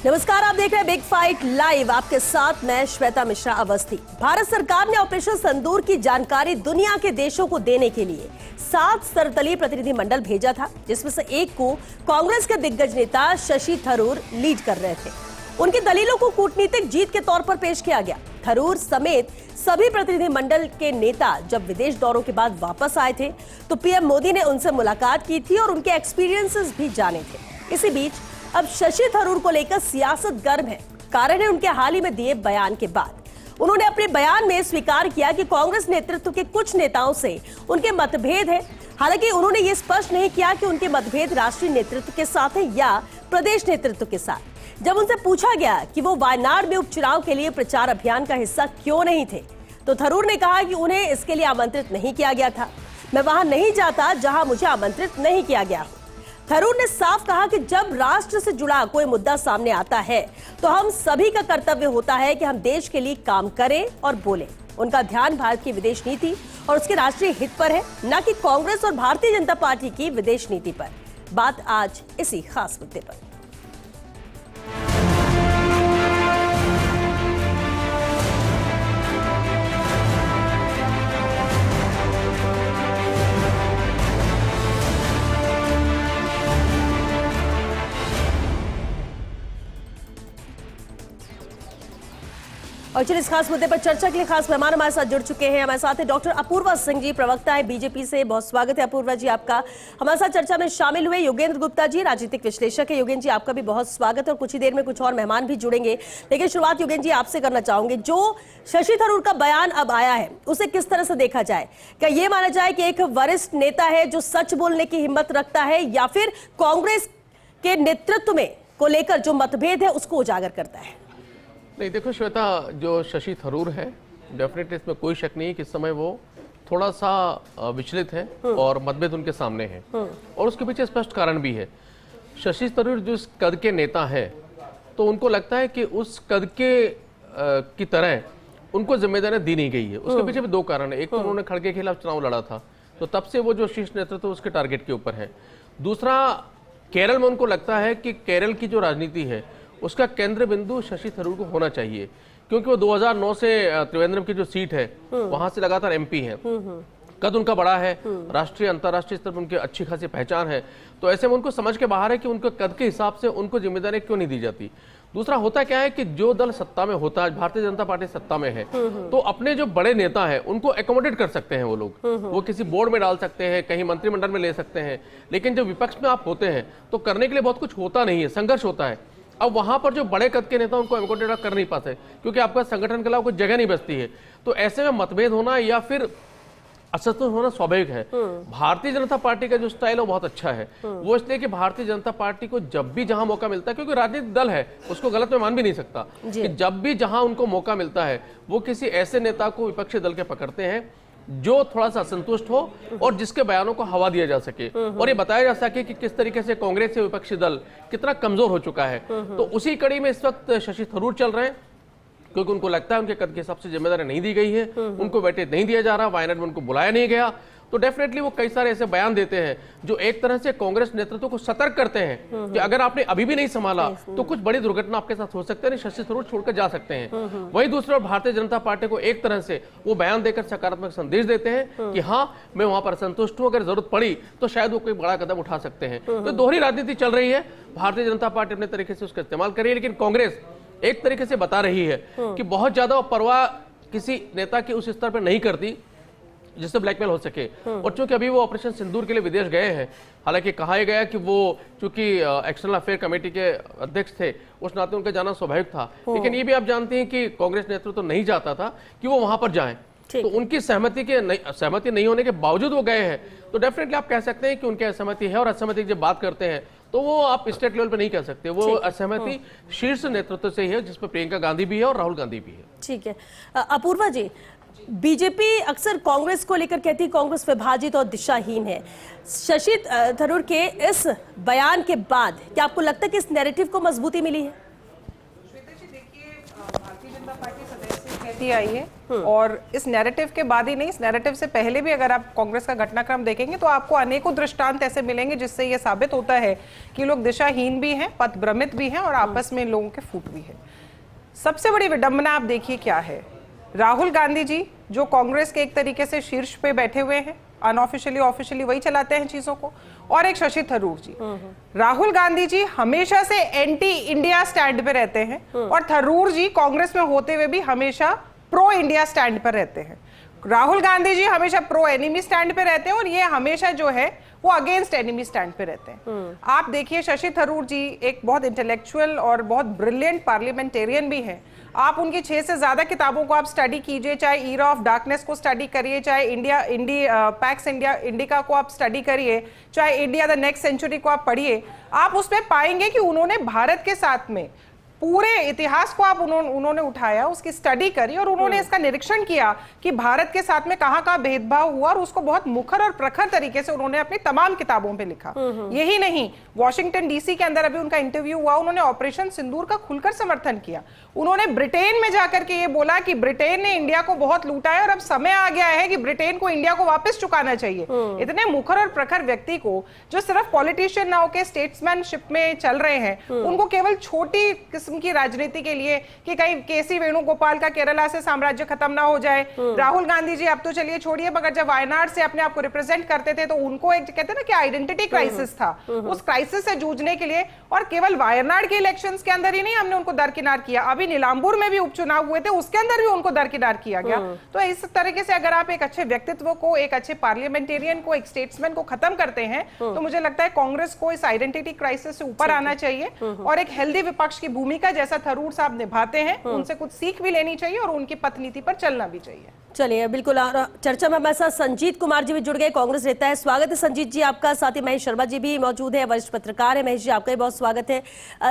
नमस्कार, आप देख रहे हैं बिग फाइट लाइव। आपके साथ मैं श्वेता मिश्रा अवस्थी। भारत सरकार ने ऑपरेशन सिंदूर की जानकारी दुनिया के देशों को देने के लिए 7 सर्वदलीय प्रतिनिधि मंडल भेजा था, जिसमें से एक को कांग्रेस के दिग्गज नेता शशि थरूर लीड कर रहे थे। उनकी दलीलों को कूटनीतिक जीत के तौर पर पेश किया गया। थरूर समेत सभी प्रतिनिधि मंडल के नेता जब विदेश दौरों के बाद वापस आए थे तो पीएम मोदी ने उनसे मुलाकात की थी और उनके एक्सपीरियंसेस भी जाने थे। इसी बीच अब शशि थरूर को लेकर सियासत गर्म है। कारण है उनके हाल ही में दिए बयान के बाद। उन्होंने अपने बयान में स्वीकार किया कि कांग्रेस नेतृत्व के कुछ नेताओं से उनके मतभेद है। हालांकि उन्होंने ये स्पष्ट नहीं किया कि उनके मतभेद राष्ट्रीय नेतृत्व के साथ है या प्रदेश नेतृत्व के साथ। जब उनसे पूछा गया कि वो वायनाड में उपचुनाव के लिए प्रचार अभियान का हिस्सा क्यों नहीं थे, तो थरूर ने कहा कि उन्हें इसके लिए आमंत्रित नहीं किया गया था। मैं वहां नहीं जाता जहां मुझे आमंत्रित नहीं किया गया। थरूर ने साफ कहा कि जब राष्ट्र से जुड़ा कोई मुद्दा सामने आता है तो हम सभी का कर्तव्य होता है कि हम देश के लिए काम करें और बोलें। उनका ध्यान भारत की विदेश नीति और उसके राष्ट्रीय हित पर है, न कि कांग्रेस और भारतीय जनता पार्टी की विदेश नीति पर। बात आज इसी खास मुद्दे पर। और चलिए इस खास मुद्दे पर चर्चा के लिए खास मेहमान हमारे साथ जुड़ चुके हैं। हमारे साथ है डॉक्टर अपूर्वा सिंह जी, प्रवक्ता है बीजेपी से। बहुत स्वागत है अपूर्वा जी आपका। हमारे साथ चर्चा में शामिल हुए योगेंद्र गुप्ता जी, राजनीतिक विश्लेषक है। योगेंद्र जी आपका भी बहुत स्वागत है और कुछ ही देर में कुछ और मेहमान भी जुड़ेंगे। लेकिन शुरुआत योगेंद्र जी आपसे करना चाहूंगे। जो शशि थरूर का बयान अब आया है उसे किस तरह से देखा जाए? क्या ये माना जाए कि एक वरिष्ठ नेता है जो सच बोलने की हिम्मत रखता है, या फिर कांग्रेस के नेतृत्व में को लेकर जो मतभेद है उसको उजागर करता है? नहीं, देखो श्वेता, जो शशि थरूर है डेफिनेटली इसमें कोई शक नहीं कि इस समय वो थोड़ा सा विचलित है और मतभेद उनके सामने है और उसके पीछे स्पष्ट कारण भी है। शशि थरूर जो इस कद के नेता है तो उनको लगता है कि उस कद के की तरह उनको जिम्मेदारियां दी नहीं गई है। उसके पीछे भी 2 कारण है। एक तो उन्होंने खड़गे के खिलाफ चुनाव लड़ा था तो तब से वो जो शीर्ष नेतृत्व उसके टारगेट के ऊपर है। दूसरा, केरल में उनको लगता है कि केरल की जो राजनीति है उसका केंद्र बिंदु शशि थरूर को होना चाहिए, क्योंकि वो 2009 से त्रिवेंद्रम की जो सीट है वहां से लगातार एमपी है। कद उनका बड़ा है, राष्ट्रीय अंतर्राष्ट्रीय स्तर पर उनकी अच्छी खासी पहचान है। तो ऐसे में उनको समझ के बाहर है कि उनके कद के हिसाब से उनको जिम्मेदारी क्यों नहीं दी जाती। दूसरा होता क्या है कि जो दल सत्ता में होता है, भारतीय जनता पार्टी सत्ता में है, तो अपने जो बड़े नेता है उनको एकोमोडेट कर सकते हैं वो लोग। वो किसी बोर्ड में डाल सकते हैं, कहीं मंत्रिमंडल में ले सकते हैं। लेकिन जब विपक्ष में आप होते हैं तो करने के लिए बहुत कुछ होता नहीं है, संघर्ष होता है। अब वहां पर जो बड़े कद के नेता उनको एकोमोडेट कर नहीं पाते क्योंकि आपका संगठन के अलावा कोई जगह नहीं बचती है। तो ऐसे में मतभेद होना या फिर असंतोष होना स्वाभाविक है। भारतीय जनता पार्टी का जो स्टाइल है वो बहुत अच्छा है। वो इसलिए कि भारतीय जनता पार्टी को जब भी जहां मौका मिलता है, क्योंकि राजनीतिक दल है उसको गलत में मान भी नहीं सकता, कि जब भी जहां उनको मौका मिलता है वो किसी ऐसे नेता को विपक्षी दल के पकड़ते हैं जो थोड़ा सा असंतुष्ट हो और जिसके बयानों को हवा दिया जा सके और ये बताया जा सके कि किस तरीके से कांग्रेस या विपक्षी दल कितना कमजोर हो चुका है। तो उसी कड़ी में इस वक्त शशि थरूर चल रहे हैं, क्योंकि उनको लगता है उनके कद के हिसाब से जिम्मेदारी नहीं दी गई है, उनको वेटेज नहीं दिया जा रहा, वायनाड में उनको बुलाया नहीं गया। तो डेफिनेटली वो कई सारे ऐसे बयान देते हैं जो एक तरह से कांग्रेस नेतृत्व को सतर्क करते हैं कि अगर आपने अभी भी नहीं संभाला तो कुछ बड़ी दुर्घटना आपके साथ हो सकती है, शशि थरूर छोड़कर जा सकते हैं। वहीं दूसरी ओर भारतीय जनता पार्टी को एक तरह से वो बयान देकर सकारात्मक संदेश देते हैं कि हाँ, मैं वहां पर संतुष्ट हूं, अगर जरूरत पड़ी तो शायद वो कोई बड़ा कदम उठा सकते हैं। तो दोहरी राजनीति चल रही है। भारतीय जनता पार्टी अपने तरीके से उसका इस्तेमाल कर रही है, लेकिन कांग्रेस एक तरीके से बता रही है कि बहुत ज्यादा परवाह किसी नेता की उस स्तर पर नहीं करती जिससे ब्लैकमेल हो सके। और चूंकि अभी वो ऑपरेशन सिंदूर के लिए विदेश गए हैं, हालांकि कहा यह गया कि वो चूंकि एक्सटर्नल अफेयर कमेटी के अध्यक्ष थे उस नाते उनका जाना स्वाभाविक था, लेकिन ये भी आप जानते हैं कि कांग्रेस नेतृत्व तो नहीं चाहता था कि वो वहां पर जाएं। तो उनकी सहमति नहीं होने के बावजूद वो गए हैं। तो डेफिनेटली आप कह सकते हैं कि उनकी असहमति है, और असहमति की जब बात करते हैं तो वो आप स्टेट लेवल पे नहीं कह सकते, वो असहमति शीर्ष नेतृत्व से ही है, जिसमें प्रियंका गांधी भी है और राहुल गांधी भी है। ठीक है अपूर्वा जी, बीजेपी अक्सर कांग्रेस को लेकर कहती है कांग्रेस विभाजित और दिशाहीन है। शशि थरूर के इस बयान के बाद क्या आपको लगता है कि इस नैरेटिव को मजबूती मिली है? श्वेता जी, देखिए, भारतीय जनता पार्टी सदैव से व्यक्ति आई है और इस नैरेटिव के बाद ही नहीं, इस नैरेटिव से पहले भी अगर आप कांग्रेस का घटनाक्रम देखेंगे तो आपको अनेकों दृष्टांत ऐसे मिलेंगे जिससे ये साबित होता है कि लोग दिशाहीन भी हैं, पथभ्रमित भी हैं और आपस में लोगों के फूट भी है। सबसे बड़ी विडंबना आप देखिए क्या है, राहुल गांधी जी जो कांग्रेस के एक तरीके से शीर्ष पे बैठे हुए हैं, अनऑफिशियली ऑफिशियली वही चलाते हैं चीजों को, और एक शशि थरूर जी। राहुल गांधी जी हमेशा से एंटी इंडिया स्टैंड पे रहते हैं और थरूर जी कांग्रेस में होते हुए भी हमेशा प्रो इंडिया स्टैंड पर रहते हैं। राहुल गांधी जी हमेशा प्रो एनिमी स्टैंड पे रहते हैं और ये हमेशा जो है वो अगेंस्ट एनिमी स्टैंड पे रहते हैं। आप देखिए शशि थरूर जी एक बहुत इंटेलेक्चुअल और बहुत ब्रिलियंट पार्लियामेंटेरियन भी हैं। आप उनकी 6 से ज्यादा किताबों को आप स्टडी कीजिए, चाहे ईरा ऑफ डार्कनेस को स्टडी करिए, चाहे पैक्स इंडिका को आप स्टडी करिए, चाहे इंडिया द नेक्स्ट सेंचुरी को आप पढ़िए, आप उसमें पाएंगे कि उन्होंने भारत के साथ में पूरे इतिहास को आप उन्होंने उठाया, उसकी स्टडी करी और उन्होंने इसका निरीक्षण किया कि भारत के साथ में कहां भेदभाव हुआ और उसको बहुत मुखर और प्रखर तरीके से उन्होंने अपनी तमाम किताबों पे लिखा। यही नहीं, वॉशिंगटन डीसी के अंदर अभी उनका इंटरव्यू हुआ, उन्होंने ऑपरेशन सिंदूर का खुलकर समर्थन किया। उन्होंने ब्रिटेन में जाकर के ये बोला कि ब्रिटेन ने इंडिया को बहुत लूटा है और अब समय आ गया है कि ब्रिटेन को इंडिया को वापस चुकाना चाहिए। इतने मुखर और प्रखर व्यक्ति को, जो सिर्फ पॉलिटिशियन ना होकर स्टेट्समैनशिप में चल रहे हैं, उनको केवल छोटी की राजनीति के लिए कि कहीं केसी वेणुगोपाल का केरला से साम्राज्य खत्म ना हो जाए। राहुल गांधी जी अब तो चलिए छोड़िए, मगर जब वायनाड से अपने आप को रिप्रेजेंट करते थे तो उनको एक कहते हैं ना कि आइडेंटिटी क्राइसिस था, उस क्राइसिस से जूझने के लिए, और केवल वायनाड के इलेक्शंस के अंदर ही नहीं हमने उनको दरकिनार किया, अभी नीलांबूर में भी उपचुनाव हुए थे उसके अंदर भी उनको दरकिनार किया गया। तो इस तरीके से अगर आप एक अच्छे व्यक्तित्व को, एक अच्छे पार्लियामेंटेरियन को, एक स्टेट्समैन को खत्म करते हैं तो मुझे लगता है कांग्रेस को इस आइडेंटिटी क्राइसिस से ऊपर आना चाहिए और एक हेल्दी विपक्ष की भूमिका जैसा थरूर साहब निभाते हैं उनसे कुछ सीख भी लेनी चाहिए और उनकी पथ नीति पर चलना भी चाहिए। चलिए, बिल्कुल चर्चा में हमारे साथ संजीत कुमार जी भी जुड़ गए, कांग्रेस नेता है। स्वागत है संजीत जी आपका। साथ ही महेश शर्मा जी भी मौजूद है, वरिष्ठ पत्रकार है। महेश जी आपका भी बहुत स्वागत है।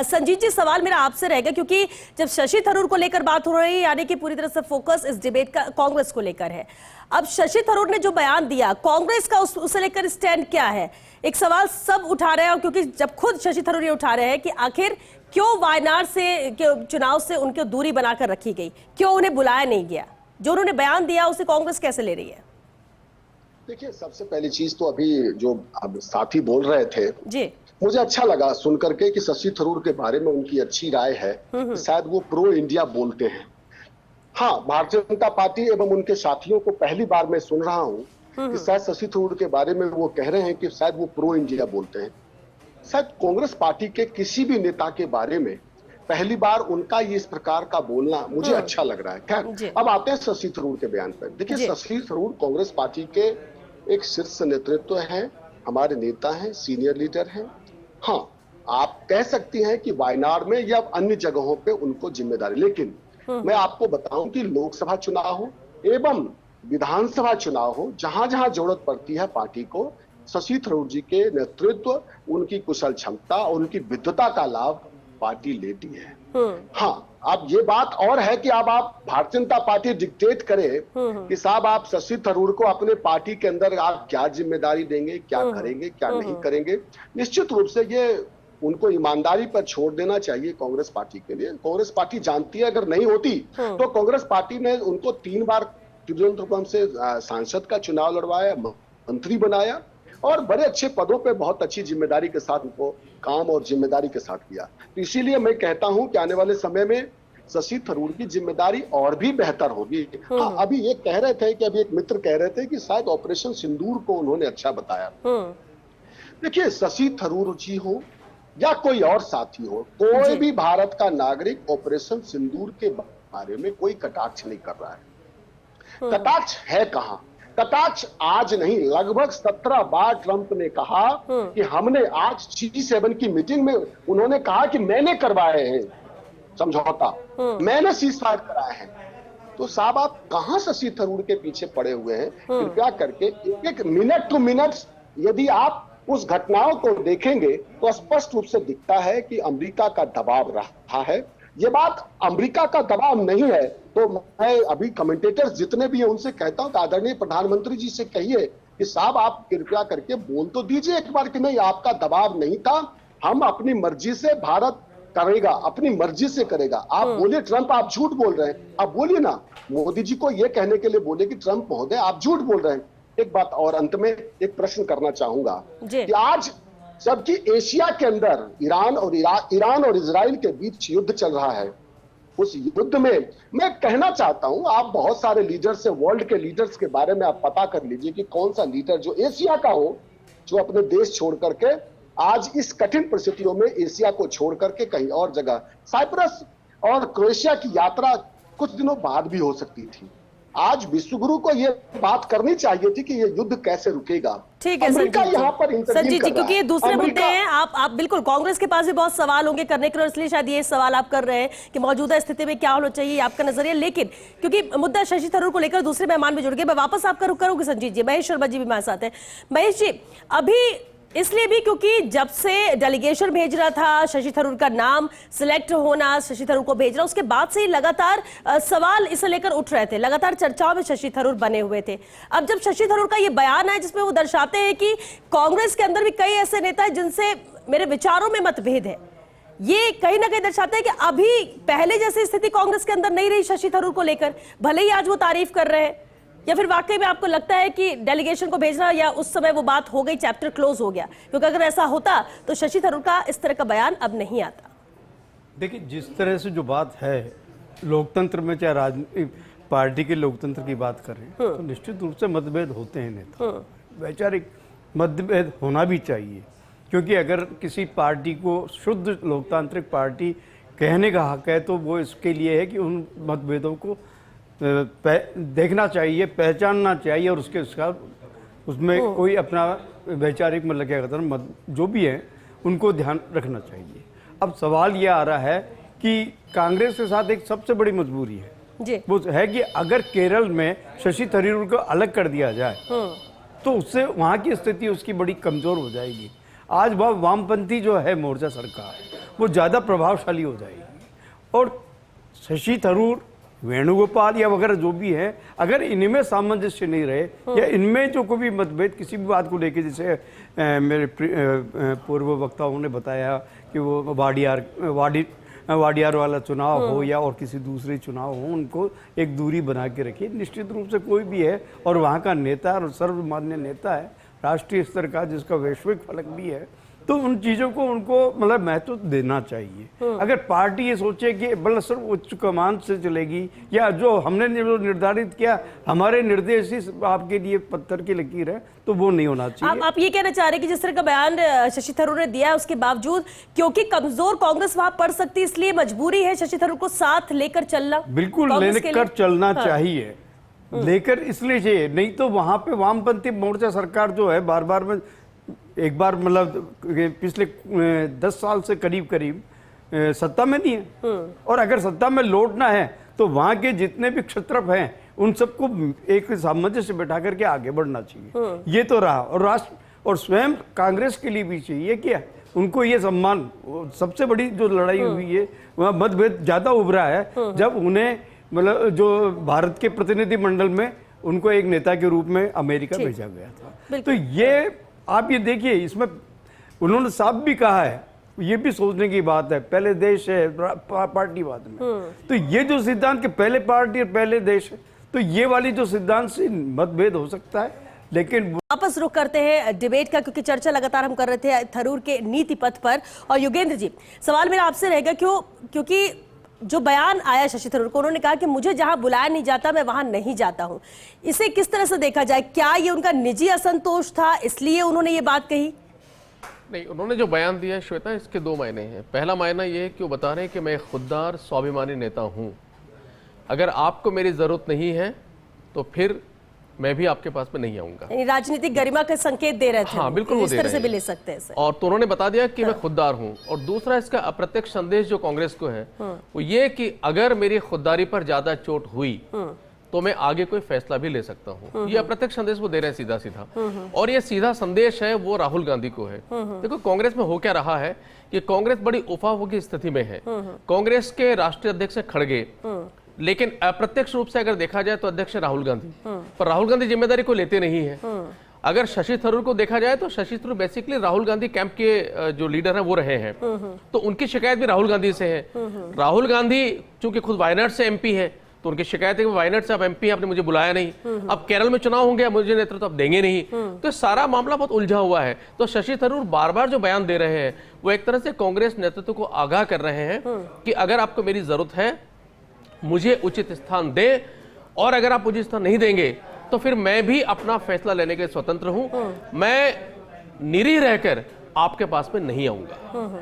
संजीत जी, सवाल मेरा आपसे रहेगा, क्योंकि जब शशि थरूर को लेकर बात हो रही है, यानी कि पूरी तरह से फोकस इस डिबेट का कांग्रेस को लेकर है। अब शशि थरूर ने जो बयान दिया, कांग्रेस का उसे लेकर स्टैंड क्या है? एक सवाल सब उठा रहे हैं, और क्योंकि जब खुद शशि थरूर ये उठा रहे हैं कि आखिर क्यों वायनाड से चुनाव से उनकी दूरी बनाकर रखी गई, क्यों उन्हें बुलाया नहीं गया, जो उन्होंने बयान दिया उसे कांग्रेस कैसे ले रही है? देखिए, सबसे पहली चीज तो अभी जो अब साथी बोल रहे थे जी, मुझे अच्छा लगा सुनकर के कि शशि थरूर के बारे में उनकी अच्छी राय है, शायद वो प्रो इंडिया बोलते हैं। हाँ, भारतीय जनता पार्टी एवं उनके साथियों को पहली बार मैं सुन रहा हूँ कि शायद शशि थरूर के बारे में वो कह रहे हैं कि शायद वो प्रो इंडिया बोलते हैं। शायद कांग्रेस पार्टी के किसी भी नेता के बारे में पहली बार उनका ये इस प्रकार का बोलना मुझे अच्छा लग रहा है। खैर, अब आते हैं शशि थरूर के बयान पर। देखिए, शशि थरूर कांग्रेस पार्टी के एक शीर्ष नेतृत्व हैं, हमारे नेता हैं, सीनियर लीडर हैं। हाँ, आप कह सकती हैं कि वायनाड में या अन्य जगहों पे उनको जिम्मेदारी, लेकिन मैं आपको बताऊं कि लोकसभा चुनाव हो एवं विधानसभा चुनाव हो, जहां जहां जरूरत पड़ती है पार्टी को, शशि थरूर जी के नेतृत्व, उनकी कुशल क्षमता और उनकी विद्वता का लाभ पार्टी लेती है। हाँ, अब ये बात और है कि अब आप भारतीय जनता पार्टी डिक्टेट करे कि साहब आप शशि थरूर को अपने पार्टी के अंदर आप क्या जिम्मेदारी देंगे, क्या करेंगे, क्या नहीं करेंगे। निश्चित रूप से ये उनको ईमानदारी पर छोड़ देना चाहिए कांग्रेस पार्टी के लिए। कांग्रेस पार्टी जानती है अगर नहीं होती तो कांग्रेस पार्टी ने उनको 3 बार त्रिवेंद्रपुरम से सांसद का चुनाव लड़वाया, मंत्री बनाया और बड़े अच्छे पदों पे बहुत अच्छी जिम्मेदारी के साथ उनको काम और जिम्मेदारी के साथ किया। तो इसीलिए मैं कहता हूं कि आने वाले समय में शशि थरूर की जिम्मेदारी और भी बेहतर होगी। हाँ, अभी ये कह रहे थे कि अभी एक मित्र कह रहे थे कि शायद ऑपरेशन सिंदूर को उन्होंने अच्छा बताया। देखिए, शशि थरूर जी हो या कोई और साथी हो, कोई भी भारत का नागरिक ऑपरेशन सिंदूर के बारे में कोई कटाक्ष नहीं कर रहा है। कटाक्ष है कहां? कटाक्ष आज नहीं, लगभग 17 बार ट्रंप ने कहा कि हमने आज G7 की मीटिंग में उन्होंने कहा कि मैंने करवाए हैं समझौता, मैंने सीजफायर कराए हैं। तो साहब आप कहां शशि थरूर के पीछे पड़े हुए हैं? कृपया करके एक मिनट टू मिनट यदि आप उस घटनाओं को देखेंगे तो स्पष्ट रूप से दिखता है कि अमेरिका का दबाव रहा है। ये बात अमेरिका का दबाव नहीं है तो मैं अभी कमेंटेटर्स जितने भी हैं उनसे कहता हूं कि आदरणीय प्रधानमंत्री जी से कहिए कि साहब आप कृपया करके बोल तो दीजिए एक बार कि नहीं, आपका दबाव नहीं था, हम अपनी मर्जी से भारत करेगा, अपनी मर्जी से करेगा। आप बोले ट्रंप आप झूठ बोल रहे हैं, आप बोलिए ना, मोदी जी को यह कहने के लिए बोले कि ट्रंप महोदय आप झूठ बोल रहे हैं। एक बात और अंत में एक प्रश्न करना चाहूंगा कि आज जबकि एशिया के अंदर ईरान और इजराइल के बीच युद्ध चल रहा है, उस युद्ध में मैं कहना चाहता हूं, आप बहुत सारे लीडर्स से, वर्ल्ड के लीडर्स के बारे में आप पता कर लीजिए कि कौन सा लीडर जो एशिया का हो, जो अपने देश छोड़ करके आज इस कठिन परिस्थितियों में एशिया को छोड़ करके कहीं और जगह, साइप्रस और क्रोएशिया की यात्रा कुछ दिनों बाद भी हो सकती थी। आज विश्वगुरु को यह बात करनी चाहिए थी कि यह युद्ध कैसे रुकेगा। ठीक है अमेरिका यहाँ पर संजीत जी, क्योंकि ये दूसरे मुद्दे हैं, आप बिल्कुल, कांग्रेस के पास भी बहुत सवाल होंगे करने के लिए, इसलिए शायद ये सवाल आप कर रहे हैं कि मौजूदा स्थिति में क्या होना चाहिए, आपका नजरिया। लेकिन क्योंकि मुद्दा शशि थरूर को लेकर दूसरे मेहमान भी जुड़ गए, मैं वापस आपका रुख करूंगी संजीत जी। महेश शर्मा जी भी हमारे साथ हैं। महेश जी, अभी इसलिए भी क्योंकि जब से डेलीगेशन भेज रहा था, शशि थरूर का नाम सिलेक्ट होना, शशि थरूर को भेजना, उसके बाद से ही लगातार सवाल इसे लेकर उठ रहे थे, लगातार चर्चाओं में शशि थरूर बने हुए थे। अब जब शशि थरूर का ये बयान है जिसमें वो दर्शाते हैं कि कांग्रेस के अंदर भी कई ऐसे नेता हैं जिनसे मेरे विचारों में मतभेद है, ये कहीं ना कहीं दर्शाता है कि अभी पहले जैसी स्थिति कांग्रेस के अंदर नहीं रही शशि थरूर को लेकर, भले ही आज वो तारीफ कर रहे हैं। या फिर वाकई में आपको लगता है कि डेलीगेशन को भेजना, या उस समय वो बात हो गई, चैप्टर क्लोज हो गया? क्योंकि अगर ऐसा होता तो शशि थरूर का इस तरह का बयान अब नहीं आता। देखिए, जिस तरह से जो बात है लोकतंत्र में, चाहे राजनीतिक पार्टी के लोकतंत्र की बात करें तो निश्चित रूप से मतभेद होते हैं नेता, वैचारिक मतभेद होना भी चाहिए। क्योंकि अगर किसी पार्टी को शुद्ध लोकतांत्रिक पार्टी कहने का हक है तो वो इसके लिए है कि उन मतभेदों को देखना चाहिए, पहचानना चाहिए, और उसके साथ उसमें कोई अपना वैचारिक मतलब क्या कहते हैं जो भी है उनको ध्यान रखना चाहिए। अब सवाल ये आ रहा है कि कांग्रेस के साथ एक सबसे बड़ी मजबूरी है जी, वो है कि अगर केरल में शशि थरूर को अलग कर दिया जाए तो उससे वहाँ की स्थिति उसकी बड़ी कमजोर हो जाएगी। आज वह वामपंथी जो है मोर्चा सरकार, वो ज़्यादा प्रभावशाली हो जाएगी। और शशि थरूर, वेणुगोपाल या वगैरह जो भी है, अगर इनमें सामंजस्य नहीं रहे या इनमें जो कोई भी मतभेद किसी भी बात को लेकर, जैसे मेरे पूर्व वक्ताओं ने बताया कि वो वाडियार वाला चुनाव हो या और किसी दूसरे चुनाव हो, उनको एक दूरी बना के रखिए। निश्चित रूप से कोई भी है और वहाँ का नेता और सर्वमान्य नेता है, राष्ट्रीय स्तर का, जिसका वैश्विक फलक भी है, तो उन चीज़ों को उनको मतलब महत्व देना चाहिए। अगर पार्टी ये सोचे कि बल्कि सिर्फ उच्च कमान से चलेगी या जो हमने निर्धारित किया हमारे निर्देश ही आपके लिए पत्थर की लकीर है, तो वो नहीं होना चाहिए। आप ये कहना चाह रहे हैं कि जिस तरह का बयान शशि थरूर ने दिया है, उसके बावजूद क्योंकि कमजोर कांग्रेस वहां पड़ सकती है, इसलिए मजबूरी है शशि थरूर को साथ लेकर चलना? बिल्कुल लेकर चलना चाहिए, लेकर इसलिए चाहिए, नहीं तो वहां पे वामपंथी मोर्चा सरकार जो है बार बार में एक बार मतलब पिछले 10 साल से करीब सत्ता में नहीं है, और अगर सत्ता में लौटना है तो वहां के जितने भी क्षत्रप हैं उन सबको एक सामंजस्य बैठा करके आगे बढ़ना चाहिए। ये तो रहा, और राष्ट्र और स्वयं कांग्रेस के लिए भी चाहिए कि उनको ये सम्मान, सबसे बड़ी जो लड़ाई हुई है वहाँ मतभेद ज्यादा उभरा है जब उन्हें मतलब जो भारत के प्रतिनिधि मंडल में उनको एक नेता के रूप में अमेरिका भेजा गया था। तो ये आप ये देखिए, इसमें उन्होंने साफ भी कहा है, ये भी सोचने की बात है, पहले देश है पार्टी बाद में। तो ये जो सिद्धांत के पहले पार्टी और पहले देश है, तो ये वाली जो सिद्धांत से मतभेद हो सकता है, लेकिन वापस रुख करते हैं डिबेट का, क्योंकि चर्चा लगातार हम कर रहे थे थरूर के नीति पथ पर। और योगेंद्र जी, सवाल मेरा आपसे रहेगा, क्योंकि जो बयान आया शशि थरूर को, उन्होंने कहा कि मुझे जहां बुलाया नहीं जाता मैं वहां नहीं जाता हूं, इसे किस तरह से देखा जाए? क्या ये उनका निजी असंतोष था, इसलिए उन्होंने ये बात कही? नहीं, उन्होंने जो बयान दिया है श्वेता, इसके दो मायने हैं। पहला मायना ये है कि वो बता रहे हैं कि मैं खुददार स्वाभिमानी नेता हूं, अगर आपको मेरी जरूरत नहीं है तो फिर मैं भी आपके पास में नहीं आऊंगा। राजनीतिक गरिमा का संकेत दे रहे थे। हाँ, बिल्कुल वो इस तरह से भी ले सकते हैं। और तो उन्होंने बता दिया कि मैं खुददार हूं। और दूसरा इसका अप्रत्यक्ष संदेश जो कांग्रेस को है वो ये कि अगर मेरी खुददारी पर ज्यादा चोट हुई तो मैं आगे कोई फैसला भी ले सकता हूं। ये अप्रत्यक्ष संदेश वो दे रहे हैं सीधा सीधा, और ये सीधा संदेश है वो राहुल गांधी को है। देखो, कांग्रेस में हो क्या रहा है कि कांग्रेस बड़ी उफाव की स्थिति में है। कांग्रेस के राष्ट्रीय अध्यक्ष खड़गे, लेकिन अप्रत्यक्ष रूप से अगर देखा जाए तो अध्यक्ष राहुल गांधी, पर राहुल गांधी जिम्मेदारी को लेते नहीं है। अगर शशि थरूर को देखा जाए तो शशि थरूर बेसिकली राहुल गांधी कैंप के जो लीडर हैं वो रहे हैं, तो उनकी शिकायत भी राहुल गांधी से है। राहुल गांधी चूंकि खुद वायनाड से एमपी है, तो उनकी शिकायत है कि वायनाड से आप एमपी हैं, आपने मुझे बुलाया नहीं, अब केरल में चुनाव होंगे, मुझे नेतृत्व आप देंगे नहीं, तो सारा मामला बहुत उलझा हुआ है। तो शशि थरूर बार बार जो बयान दे रहे हैं वो एक तरह से कांग्रेस नेतृत्व को आगाह कर रहे हैं कि अगर आपको मेरी जरूरत है मुझे उचित स्थान दे, और अगर आप मुझे स्थान नहीं देंगे तो फिर मैं भी अपना फैसला लेने के स्वतंत्र हूं, मैं निरीह रहकर आपके पास में नहीं आऊंगा।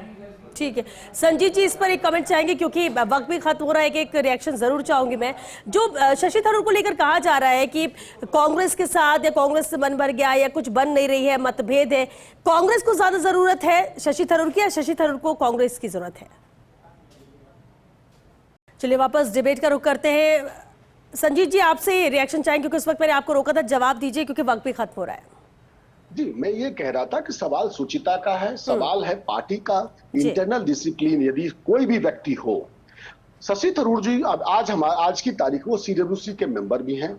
ठीक है संजीत जी, इस पर एक कमेंट चाहेंगे क्योंकि वक्त भी खत्म हो रहा है, कि एक रिएक्शन जरूर चाहूंगी मैं। जो शशि थरूर को लेकर कहा जा रहा है कि कांग्रेस के साथ या कांग्रेस से मन भर गया या कुछ बन नहीं रही है, मतभेद है, कांग्रेस को ज्यादा जरूरत है शशि थरूर की या शशि थरूर को कांग्रेस की जरूरत है? चलिए वापस डिबेट का रुख करते हैं। संजीत जी आपसे रिएक्शन चाहेंगे क्योंकि उस वक्त मैंने आपको रोका था, जवाब दीजिए क्योंकि वक्त भी खत्म हो रहा है। जी, मैं ये कह रहा था कि सवाल सुचिता का है, सवाल है पार्टी का इंटरनल डिसिप्लिन। यदि कोई भी व्यक्ति हो, शशि थरूर जी अब आज की तारीख वो सीडब्ल्यूसी के मेंबर भी हैं,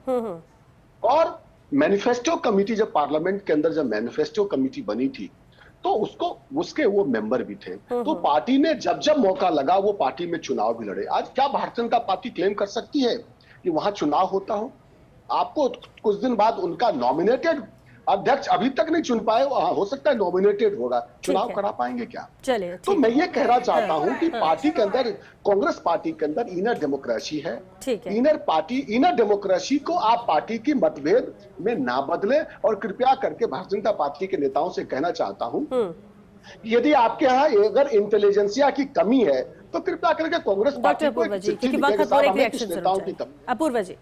और मैनिफेस्टो कमेटी जब पार्लियामेंट के अंदर जब मैनिफेस्टो कमेटी बनी थी तो उसके वो मेंबर भी थे। तो पार्टी ने जब जब मौका लगा वो पार्टी में चुनाव भी लड़े। आज क्या भारतीय जनता पार्टी क्लेम कर सकती है कि वहां चुनाव होता हो? आपको कुछ दिन बाद उनका नॉमिनेटेड अध्यक्ष अभी तक नहीं चुन पाए, हो सकता है नॉमिनेटेड होगा, चुनाव करा पाएंगे क्या? चलिए, तो मैं ये कहना चाहता हूं कि पार्टी के अंदर, कांग्रेस पार्टी के अंदर इनर डेमोक्रेसी है। इनर डेमोक्रेसी को आप पार्टी की मतभेद में ना बदले, और कृपया करके भारतीय जनता पार्टी के नेताओं से कहना चाहता हूं, यदि आपके यहाँ अगर इंटेलिजेंसिया की कमी है तो कृपया करके कांग्रेस पार्टी को अपूर्वा जी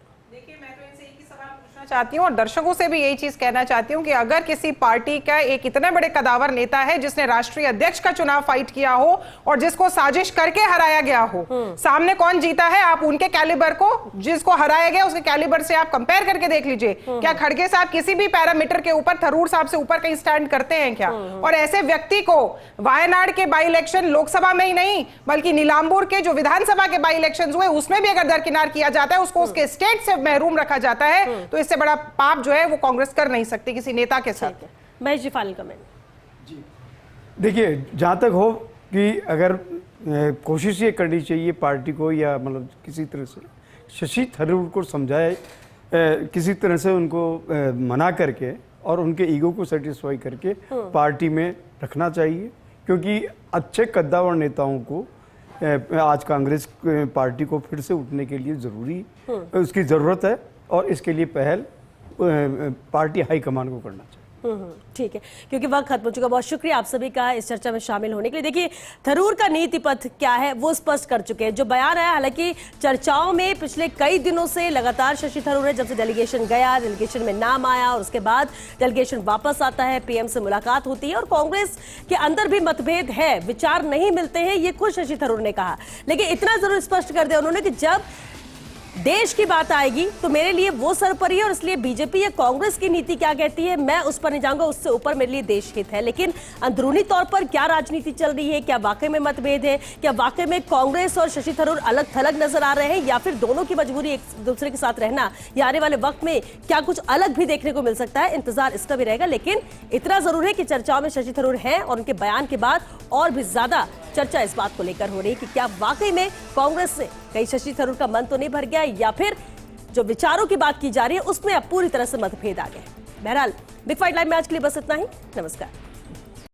चाहती हूँ और दर्शकों से भी यही चीज कहना चाहती हूँ कि अगर किसी पार्टी का एक इतने बड़े कदावर नेता है जिसने राष्ट्रीय अध्यक्ष का चुनाव फाइट किया हो और जिसको साजिश करके हराया गया हो, सामने कौन जीता है आप उनके कैलिबर को, जिसको हराया गया उसके कैलिबर से आप कंपेयर करके देख लीजिए। क्या खड़गे साहब किसी भी पैरामीटर के ऊपर थरूर साहब से ऊपर कहीं स्टैंड करते हैं क्या? और ऐसे व्यक्ति को वायनाड के बाई इलेक्शन, लोकसभा में ही नहीं बल्कि नीलांबूर के जो विधानसभा के बाई इलेक्शन हुए उसमें भी अगर दरकिनार किया जाता है, उसको उसके स्टेट से महरूम रखा जाता है, तो इससे बड़ा पाप जो है वो कांग्रेस कर नहीं सकती किसी नेता के साथ। Mahesh ji final comment. जी देखिए, जहां तक हो कि अगर कोशिश ये करनी चाहिए पार्टी को, या मतलब किसी तरह से शशि थरूर को समझाए, किसी तरह से उनको मना करके और उनके ईगो को सेटिस्फाई करके पार्टी में रखना चाहिए, क्योंकि अच्छे कद्दावर नेताओं को आज कांग्रेस पार्टी को फिर से उठने के लिए जरूरी उसकी ज़रूरत है, और इसके लिए पहल पार्टी हाईकमान को करना चाहिए। ठीक है, क्योंकि वक्त खत्म हो चुका। बहुत शुक्रिया आप सभी का इस चर्चा में शामिल होने के लिए। देखिए, थरूर का नीति पथ क्या है वो स्पष्ट कर चुके हैं। जो बयान आया, हालांकि चर्चाओं में पिछले कई दिनों से लगातार शशि थरूर है, जब से डेलीगेशन गया, डेलीगेशन में नाम आया और उसके बाद डेलीगेशन वापस आता है, पीएम से मुलाकात होती है और कांग्रेस के अंदर भी मतभेद है, विचार नहीं मिलते हैं, ये खुद शशि थरूर ने कहा। लेकिन इतना जरूर स्पष्ट कर दिया उन्होंने कि जब देश की बात आएगी तो मेरे लिए वो सर्वोपरि है, और इसलिए बीजेपी या कांग्रेस की नीति क्या कहती है मैं उस पर नहीं जाऊंगा, उससे ऊपर मेरे लिए देश हित है। लेकिन अंदरूनी तौर पर क्या राजनीति चल रही है, क्या वाकई में मतभेद है, क्या वाकई में कांग्रेस और शशि थरूर अलग थलग नजर आ रहे हैं, या फिर दोनों की मजबूरी एक दूसरे के साथ रहना, या आने वाले वक्त में क्या कुछ अलग भी देखने को मिल सकता है, इंतजार इसका भी रहेगा। लेकिन इतना जरूर है कि चर्चाओं में शशि थरूर हैं और उनके बयान के बाद और भी ज्यादा चर्चा इस बात को लेकर हो रही है कि क्या वाकई में कांग्रेस से कहीं शशि थरूर का मन तो नहीं भर गया, या फिर जो विचारों की बात की जा रही है उसमें अब पूरी तरह से मतभेद आ गए। बहरहाल बिग फाइट लाइव में आज के लिए बस इतना ही। नमस्कार।